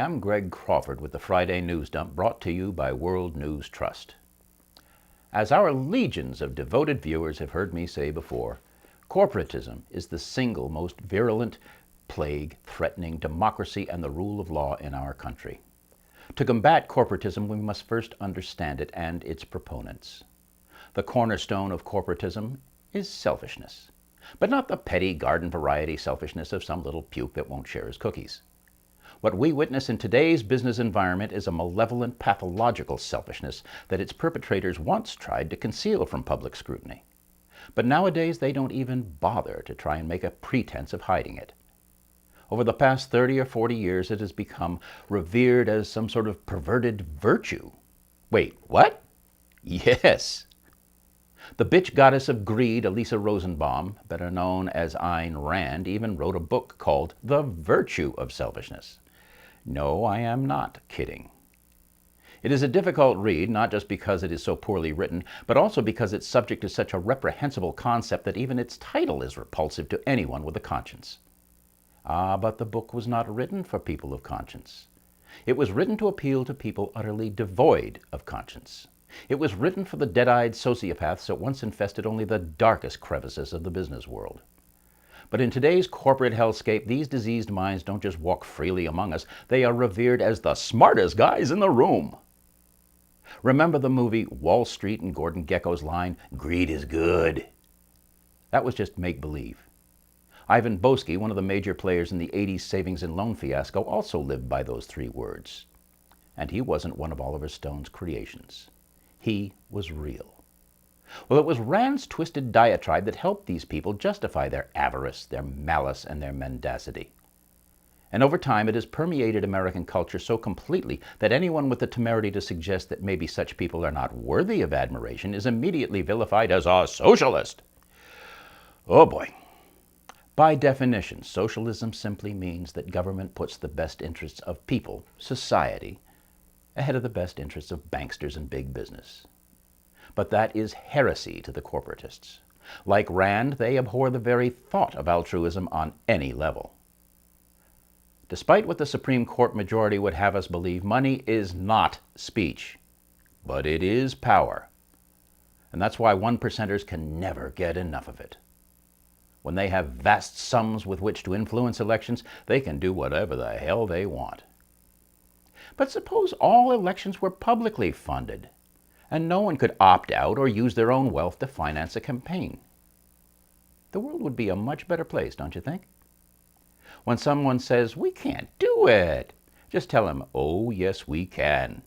I'm Greg Crawford with the Friday News Dump, brought to you by World News Trust. As our legions of devoted viewers have heard me say before, corporatism is the single most virulent plague threatening democracy and the rule of law in our country. To combat corporatism, we must first understand it and its proponents. The cornerstone of corporatism is selfishness, but not the petty garden variety selfishness of some little puke that won't share his cookies. What we witness in today's business environment is a malevolent, pathological selfishness that its perpetrators once tried to conceal from public scrutiny. But nowadays they don't even bother to try and make a pretense of hiding it. Over the past 30 or 40 years, it has become revered as some sort of perverted virtue. Wait, what? Yes. The bitch goddess of greed, Elisa Rosenbaum, better known as Ayn Rand, even wrote a book called The Virtue of Selfishness. No, I am not kidding. It is a difficult read, not just because it is so poorly written, but also because its subject is such a reprehensible concept that even its title is repulsive to anyone with a conscience. But the book was not written for people of conscience. It was written to appeal to people utterly devoid of conscience. It was written for the dead-eyed sociopaths that once infested only the darkest crevices of the business world. But in today's corporate hellscape, these diseased minds don't just walk freely among us. They are revered as the smartest guys in the room. Remember the movie Wall Street and Gordon Gekko's line, "Greed is good"? That was just make-believe. Ivan Boesky, one of the major players in the 80s savings and loan fiasco, also lived by those three words. And he wasn't one of Oliver Stone's creations. He was real. Well, it was Rand's twisted diatribe that helped these people justify their avarice, their malice, and their mendacity. And over time, it has permeated American culture so completely that anyone with the temerity to suggest that maybe such people are not worthy of admiration is immediately vilified as a socialist. Oh boy. By definition, socialism simply means that government puts the best interests of people, society, ahead of the best interests of banksters and big business. But that is heresy to the corporatists. Like Rand, they abhor the very thought of altruism on any level. Despite what the Supreme Court majority would have us believe, money is not speech, but it is power. And that's why one-percenters can never get enough of it. When they have vast sums with which to influence elections, they can do whatever the hell they want. But suppose all elections were publicly funded, and no one could opt out or use their own wealth to finance a campaign. The world would be a much better place, don't you think? When someone says, "We can't do it," just tell them, "Oh, yes, we can.